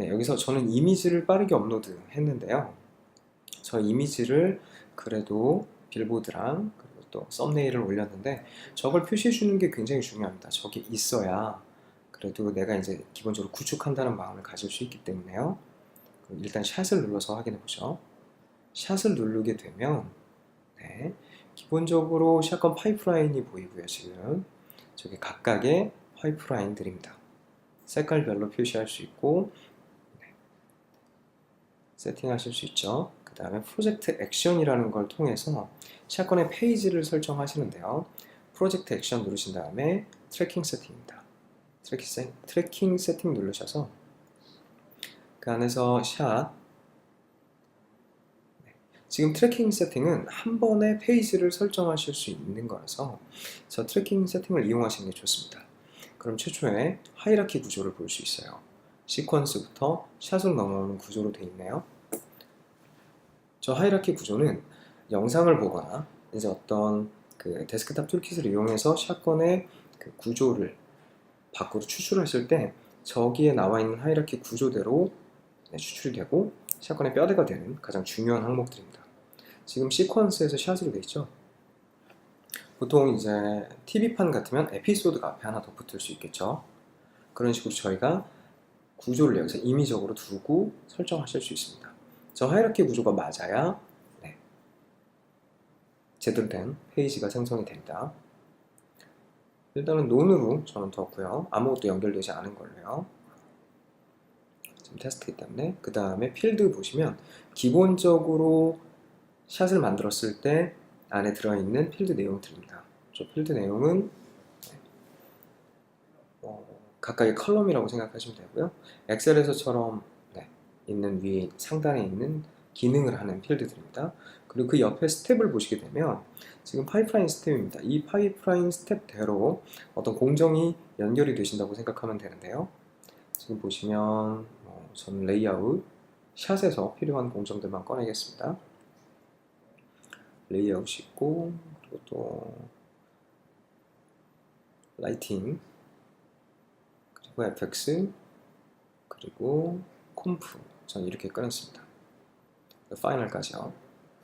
네, 여기서 저는 이미지를 빠르게 업로드 했는데요. 저 이미지를 그래도 빌보드랑 그리고 또 썸네일을 올렸는데 저걸 표시해 주는 게 굉장히 중요합니다. 저게 있어야 그래도 내가 이제 기본적으로 구축한다는 마음을 가질 수 있기 때문에요. 일단 샷을 눌러서 확인해 보죠. 샷을 누르게 되면 네, 기본적으로 샷건 파이프라인이 보이고요. 지금 저게 각각의 파이프라인들입니다. 색깔별로 표시할 수 있고 세팅하실 수 있죠. 그 다음에 프로젝트 액션이라는 걸 통해서 샷건의 페이지를 설정하시는데요. 프로젝트 액션 누르신 다음에 트래킹 세팅입니다. 트래킹 세팅 누르셔서 그 안에서 샷 지금 트래킹 세팅은 한 번에 페이지를 설정하실 수 있는 거라서 저 트래킹 세팅을 이용하시는 게 좋습니다. 그럼 최초에 하이라키 구조를 볼 수 있어요. 시퀀스부터 샷으로 넘어오는 구조로 되어 있네요. 저 하이라키 구조는 영상을 보거나 이제 어떤 그 데스크탑 툴킷을 이용해서 샷건의 그 구조를 밖으로 추출했을 때 저기에 나와 있는 하이라키 구조대로 추출이 되고 샷건의 뼈대가 되는 가장 중요한 항목들입니다. 지금 시퀀스에서 샷으로 되어 있죠. 보통 이제 TV판 같으면 에피소드가 앞에 하나 더 붙을 수 있겠죠. 그런 식으로 저희가 구조를 여기서 임의적으로 두고 설정하실 수 있습니다. 저 하이라키 구조가 맞아야 제대로 된 페이지가 생성이 됩니다. 일단은 논으로 저는 뒀고요. 아무것도 연결되지 않은 걸로요. 지금 테스트이기 때문에. 그 다음에 필드 보시면 기본적으로 샷을 만들었을 때 안에 들어있는 필드 내용들입니다. 저 필드 내용은 각각의 컬럼이라고 생각하시면 되고요. 엑셀에서처럼 있는 위에 상단에 있는 기능을 하는 필드들입니다. 그리고 그 옆에 스텝을 보시게 되면 지금 파이프라인 스텝입니다. 이 파이프라인 스텝대로 어떤 공정이 연결이 되신다고 생각하면 되는데요. 지금 보시면 저는 레이아웃, 샷에서 필요한 공정들만 꺼내겠습니다. 레이아웃이 있고 그리고 또 라이팅 그리고 FX 그리고 콤프 저는 이렇게 꺼냈습니다. 파이널까지요.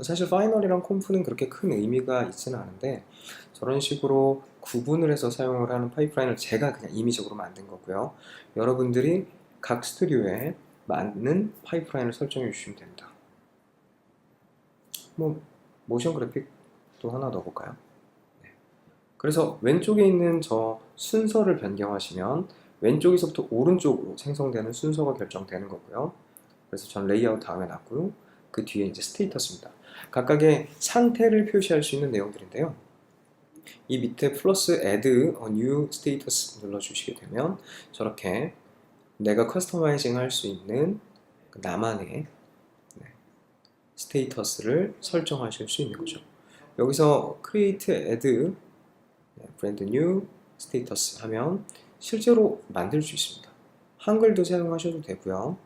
사실 파이널이랑 콤프는 그렇게 큰 의미가 있지는 않은데 저런 식으로 구분을 해서 사용을 하는 파이프라인을 제가 그냥 임의적으로 만든 거고요. 여러분들이 각 스튜디오에 맞는 파이프라인을 설정해 주시면 됩니다. 모션 그래픽도 하나 넣어볼까요? 네. 그래서 왼쪽에 있는 저 순서를 변경하시면 왼쪽에서부터 오른쪽으로 생성되는 순서가 결정되는 거고요. 그래서 전 레이아웃 다음에 놨고요. 그 뒤에 이제 스테이터스입니다. 각각의 상태를 표시할 수 있는 내용들인데요. 이 밑에 플러스 add a new status 눌러주시게 되면 저렇게 내가 커스터마이징 할 수 있는 나만의 스테이터스를 설정하실 수 있는 거죠. 여기서 create add brand new status 하면 실제로 만들 수 있습니다. 한글도 사용하셔도 되고요.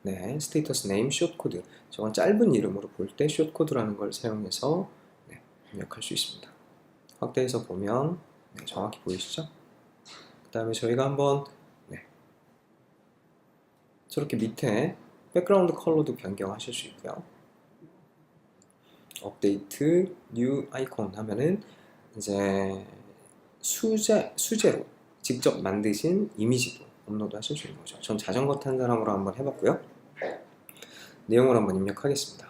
네, 스테이터스 네임 숏코드 저건 짧은 이름으로 볼 때 숏코드라는 걸 사용해서 입력할 수 있습니다. 확대해서 보면 정확히 보이시죠? 그 다음에 저희가 한번 저렇게 밑에 백그라운드 컬러도 변경하실 수 있고요. 업데이트 뉴 아이콘 하면은 이제 수제로 직접 만드신 이미지도 업로드 하실 수 있는 거죠. 전 자전거 탄 사람으로 한번 해봤고요. 내용을 한번 입력하겠습니다.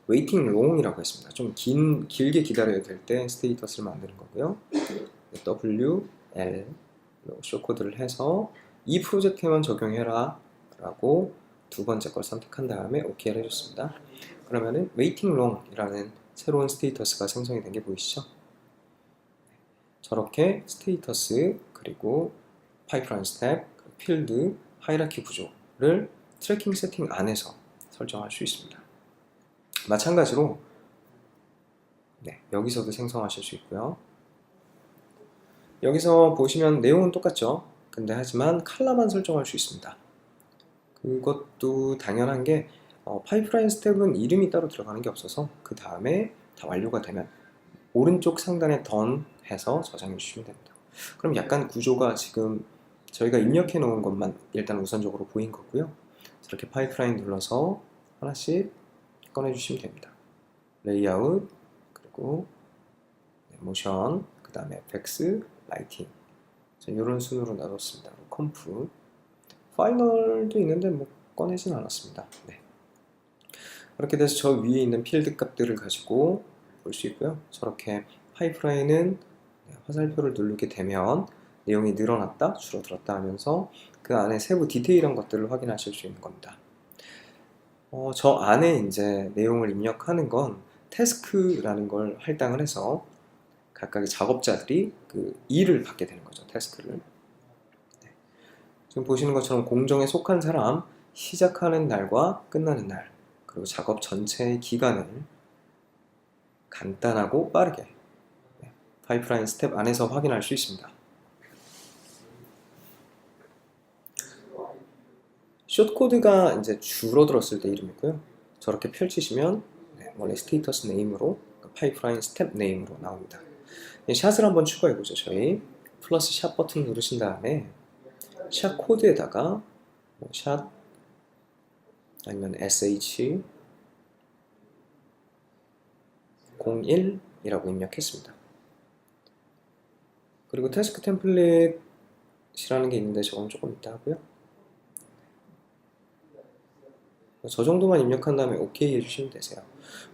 웨이팅 롱이라고 했습니다. 좀 길게 기다려야 될 때 스테이터스를 만드는 거고요. W, L 쇼코드를 해서 이 프로젝트에만 적용해라 라고 두 번째 걸 선택한 다음에 OK를 해줬습니다. 그러면은 웨이팅 롱이라는 새로운 스테이터스가 생성이 된 게 보이시죠? 저렇게 스테이터스 그리고 파이프라인 스텝, 필드, 하이라키 구조를 트래킹 세팅 안에서 설정할 수 있습니다. 마찬가지로 여기서도 생성하실 수 있고요. 여기서 보시면 내용은 똑같죠. 근데 하지만 컬러만 설정할 수 있습니다. 그것도 당연한 게 파이프라인 스텝은 이름이 따로 들어가는 게 없어서 그 다음에 다 완료가 되면 오른쪽 상단에 done 해서 저장해 주시면 됩니다. 그럼 약간 구조가 지금 저희가 입력해 놓은 것만 일단 우선적으로 보인 거고요. 저렇게 파이프라인 눌러서 하나씩 꺼내주시면 됩니다. 레이아웃, 그리고 모션, 그 다음에 FX, 라이팅, 이런 순으로 나눴습니다. 컴프, 파이널도 있는데 뭐 꺼내진 않았습니다. 네. 그렇게 돼서 저 위에 있는 필드 값들을 가지고 볼 수 있고요. 저렇게 파이프라인은 화살표를 누르게 되면 내용이 늘어났다, 줄어들었다 하면서 그 안에 세부 디테일한 것들을 확인하실 수 있는 겁니다. 저 안에 이제 내용을 입력하는 건 태스크라는 걸 할당을 해서 각각의 작업자들이 그 일을 받게 되는 거죠. 태스크를. 네. 지금 보시는 것처럼 공정에 속한 사람, 시작하는 날과 끝나는 날, 그리고 작업 전체의 기간을 간단하고 빠르게 파이프라인 스텝 안에서 확인할 수 있습니다. 숏코드가 이제 줄어들었을 때 이름이고요. 저렇게 펼치시면 원래 스테이터스 네임으로 파이프라인 스텝 네임으로 나옵니다. 샷을 한번 추가해보죠. 저희 플러스 샷 버튼 누르신 다음에 샷 코드에다가 샷 아니면 sh 01이라고 입력했습니다. 그리고 태스크 템플릿이라는 게 있는데 저건 조금 이따 하고요. 저 정도만 입력한 다음에 OK 해주시면 되세요.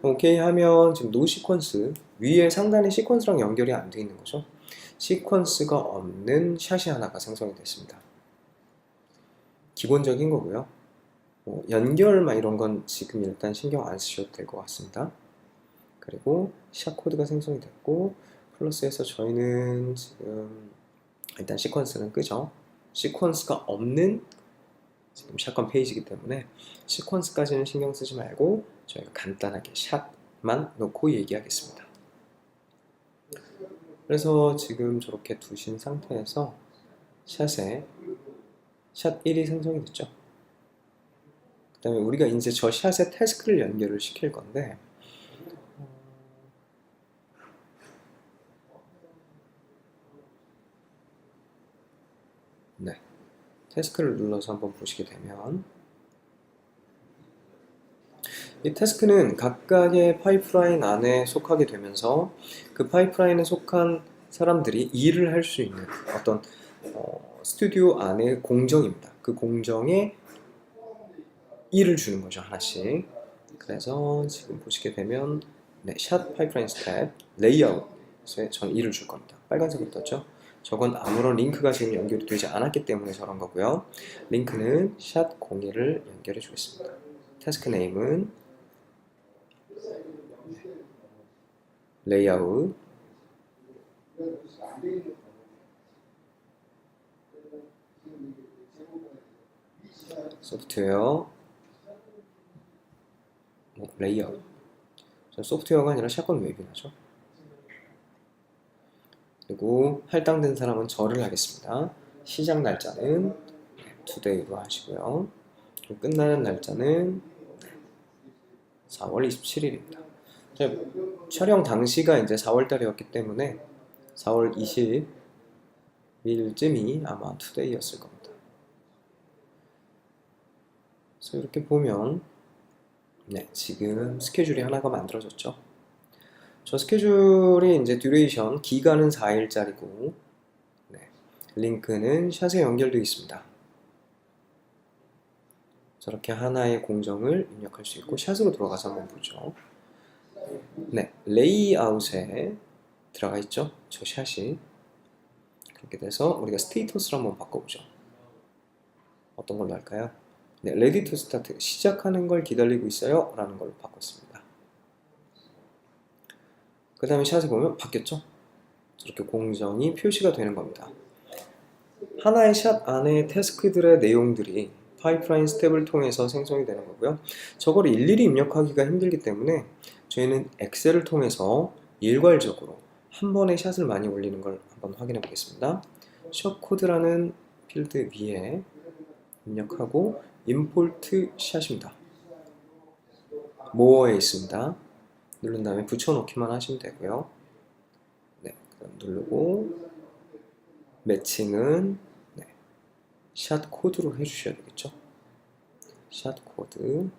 OK 하면 지금 노 시퀀스, 위에 상단에 시퀀스랑 연결이 안 되어 있는 거죠. 시퀀스가 없는 샷이 하나가 생성이 됐습니다. 기본적인 거고요. 연결 이런 건 지금 일단 신경 안 쓰셔도 될 것 같습니다. 그리고 샷 코드가 생성이 됐고, 플러스해서 저희는 지금 일단 시퀀스는 끄죠. 시퀀스가 없는 지금 샷건 페이지이기 때문에 시퀀스까지는 신경 쓰지 말고 저희가 간단하게 샷만 놓고 얘기하겠습니다. 그래서 지금 저렇게 두신 상태에서 샷에 샷 1이 생성이 됐죠. 그 다음에 우리가 이제 저 샷에 태스크를 연결을 시킬 건데 네, 태스크를 눌러서 한번 보시게 되면 이 태스크는 각각의 파이프라인 안에 속하게 되면서 그 파이프라인에 속한 사람들이 일을 할 수 있는 어떤 스튜디오 안의 공정입니다. 그 공정에 일을 주는 거죠, 하나씩. 그래서 지금 보시게 되면 샷 파이프라인 스텝 레이아웃에 전 일을 줄 겁니다. 빨간색으로 떴죠? 저건 아무런 링크가 지금 연결이 되지 않았기 때문에 저런 거고요. 링크는 샷 01을 연결해 주겠습니다. 태스크 네임은 레이아웃, 소프트웨어, 레이아웃. 소프트웨어가 아니라 샷건 웹이나죠. 그리고 할당된 사람은 저를 하겠습니다. 시작 날짜는 today로 하시고요. 끝나는 날짜는 4월 27일입니다. 촬영 당시가 이제 4월 달이었기 때문에 4월 20일쯤이 아마 today였을 겁니다. 그래서 이렇게 보면 지금 스케줄이 하나가 만들어졌죠. 저 스케줄이 이제 듀레이션 기간은 4일짜리고 링크는 샷에 연결되어 있습니다. 저렇게 하나의 공정을 입력할 수 있고 샷으로 들어가서 한번 보죠. 레이아웃에 들어가 있죠. 저 샷이. 그렇게 돼서 우리가 스테이터스를 한번 바꿔보죠. 어떤 걸로 할까요? 레디 투 스타트, 시작하는 걸 기다리고 있어요 라는 걸로 바꿨습니다. 그 다음에 샷을 보면 바뀌었죠? 저렇게 공정이 표시가 되는 겁니다. 하나의 샷 안에 태스크들의 내용들이 파이프라인 스텝을 통해서 생성이 되는 거고요. 저걸 일일이 입력하기가 힘들기 때문에 저희는 엑셀을 통해서 일괄적으로 한 번에 샷을 많이 올리는 걸 한번 확인해 보겠습니다. 샷 코드라는 필드 위에 입력하고 임포트 샷입니다. 모어에 있습니다. 누른 다음에 붙여놓기만 하시면 되고요. 그럼 누르고 매칭은 샷 코드로 해주셔야 되겠죠. 샷 코드.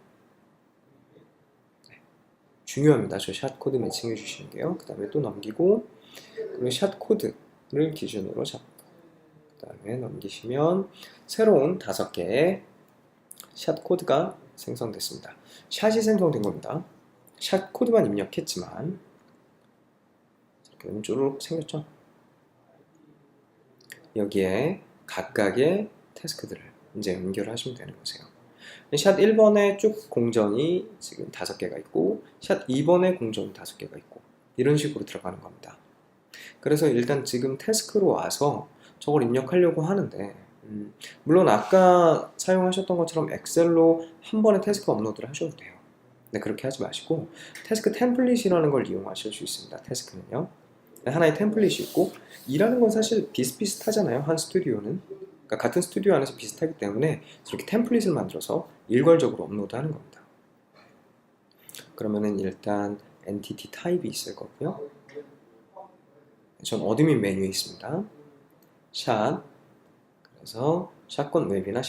네. 중요합니다. 저 샷 코드 매칭해 주시는 게요. 그 다음에 또 넘기고, 그리고 샷 코드를 기준으로 잡고, 그 다음에 넘기시면 새로운 5개의 샷 코드가 생성됐습니다. 샷이 생성된 겁니다. 샷 코드만 입력했지만 이렇게 쪼르륵 생겼죠. 여기에 각각의 태스크들을 이제 연결하시면 되는 거세요. 샷 1번에 쭉 공정이 지금 5개가 있고, 샷 2번에 공정이 5개가 있고, 이런 식으로 들어가는 겁니다. 그래서 일단 지금 태스크로 와서 저걸 입력하려고 하는데, 물론 아까 사용하셨던 것처럼 엑셀로 한 번에 태스크 업로드를 하셔도 돼요. 네, 그렇게 하지 마시고 태스크 템플릿이라는 걸 이용하실 수 있습니다. 태스크는요, 하나의 템플릿이 있고, 일하는 건 사실 비슷비슷하잖아요. 한 스튜디오는, 그러니까 같은 스튜디오 안에서 비슷하기 때문에 저렇게 템플릿을 만들어서 일괄적으로 업로드하는 겁니다. 그러면은 일단 엔티티 타입이 있을 거고요. 전 어드민 메뉴에 있습니다. 샷, 그래서 샷건 웹이나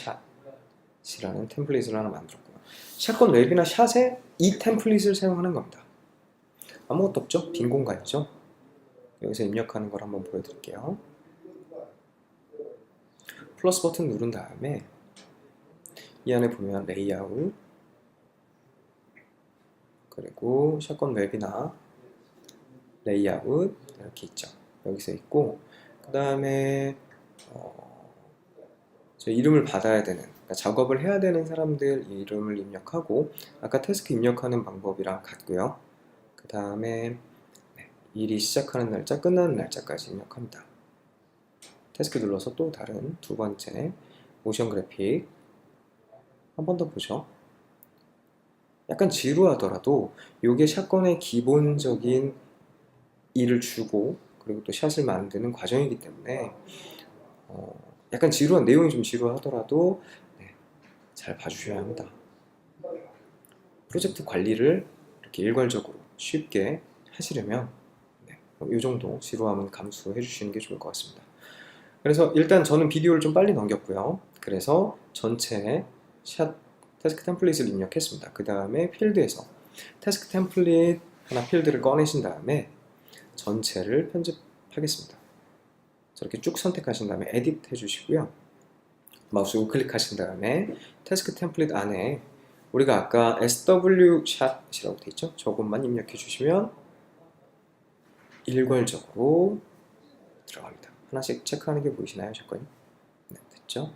샷이라는 템플릿을 하나 만들었고요. 샷건 웹이나 샷에 이 템플릿을 사용하는 겁니다. 아무것도 없죠? 빈 공간이죠? 여기서 입력하는 걸 한번 보여드릴게요. 플러스 버튼 누른 다음에 이 안에 보면 레이아웃, 그리고 샷건 웹이나 레이아웃 이렇게 있죠. 여기서 있고, 그 다음에 저 이름을 받아야 되는, 그러니까 작업을 해야 되는 사람들 이름을 입력하고, 아까 태스크 입력하는 방법이랑 같고요. 그 다음에 일이 시작하는 날짜, 끝나는 날짜까지 입력합니다. 태스크 눌러서 또 다른 2번째 모션 그래픽 한 번 더 보죠. 약간 지루하더라도 이게 샷건의 기본적인 일을 주고, 그리고 또 샷을 만드는 과정이기 때문에 약간 지루한, 내용이 좀 지루하더라도 잘 봐주셔야 합니다. 프로젝트 관리를 이렇게 일괄적으로 쉽게 하시려면 이 정도 지루함은 감수해 주시는 게 좋을 것 같습니다. 그래서 일단 저는 비디오를 좀 빨리 넘겼고요. 그래서 전체 샷 태스크 템플릿을 입력했습니다. 그 다음에 필드에서 태스크 템플릿 하나 필드를 꺼내신 다음에 전체를 편집하겠습니다. 저렇게 쭉 선택하신 다음에 에디트 해주시고요. 마우스 우클릭 하신 다음에 태스크 템플릿 안에 우리가 아까 SW 샷이라고 되어 있죠? 저것만 입력해 주시면 일괄적으로 들어갑니다. 하나씩 체크하는 게 보이시나요? 샷건이? 네, 됐죠?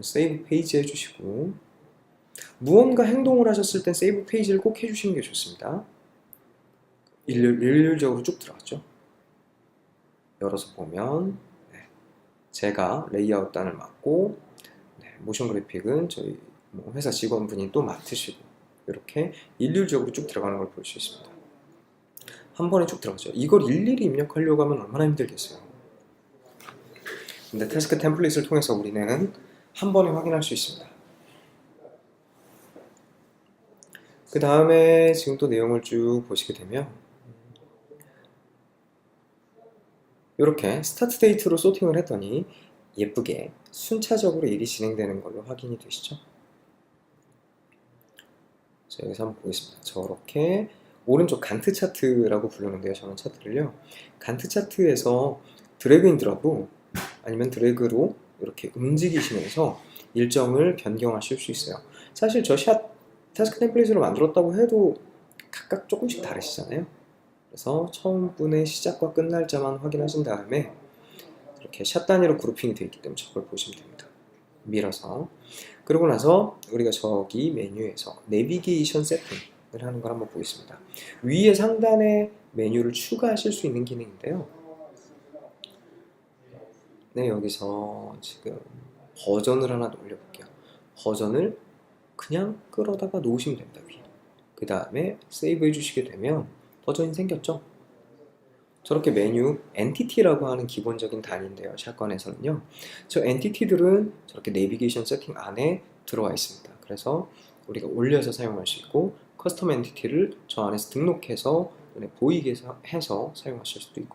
세이브 페이지 해주시고, 무언가 행동을 하셨을 땐 세이브 페이지를 꼭 해주시는 게 좋습니다. 일률적으로 쭉 들어갔죠? 열어서 보면 제가 레이아웃 단을 맡고, 모션 그래픽은 저희 회사 직원분이 또 맡으시고, 이렇게 일률적으로 쭉 들어가는 걸 볼 수 있습니다. 한 번에 쭉 들어가죠. 이걸 일일이 입력하려고 하면 얼마나 힘들겠어요. 근데 태스크 템플릿을 통해서 우리는 한 번에 확인할 수 있습니다. 그 다음에 지금 또 내용을 쭉 보시게 되면 이렇게 스타트 데이트로 소팅을 했더니 예쁘게 순차적으로 일이 진행되는 걸로 확인이 되시죠? 자, 여기서 한번 보겠습니다. 저렇게 오른쪽 간트 차트라고 부르는데요. 저는 차트를요. 간트 차트에서 드래그 인 드롭으로 아니면 드래그로 이렇게 움직이시면서 일정을 변경하실 수 있어요. 사실 저 샷 태스크 템플릿으로 만들었다고 해도 각각 조금씩 다르시잖아요. 그래서 처음 분의 시작과 끝 날짜만 확인하신 다음에 이렇게 샷 단위로 그룹핑이 되어 있기 때문에 저걸 보시면 됩니다. 밀어서. 그러고 나서 우리가 저기 메뉴에서 내비게이션 세팅을 하는 걸 한번 보겠습니다. 위에 상단에 메뉴를 추가하실 수 있는 기능인데요. 네, 여기서 지금 버전을 하나 올려볼게요. 버전을 그냥 끌어다가 놓으시면 됩니다. 위에. 그 다음에 세이브 해주시게 되면 버전이 생겼죠? 저렇게 메뉴 엔티티라고 하는 기본적인 단위인데요. 샷건에서는요. 저 엔티티들은 저렇게 내비게이션 세팅 안에 들어와 있습니다. 그래서 우리가 올려서 사용할 수 있고, 커스텀 엔티티를 저 안에서 등록해서 눈에 보이게 해서 사용하실 수도 있고요.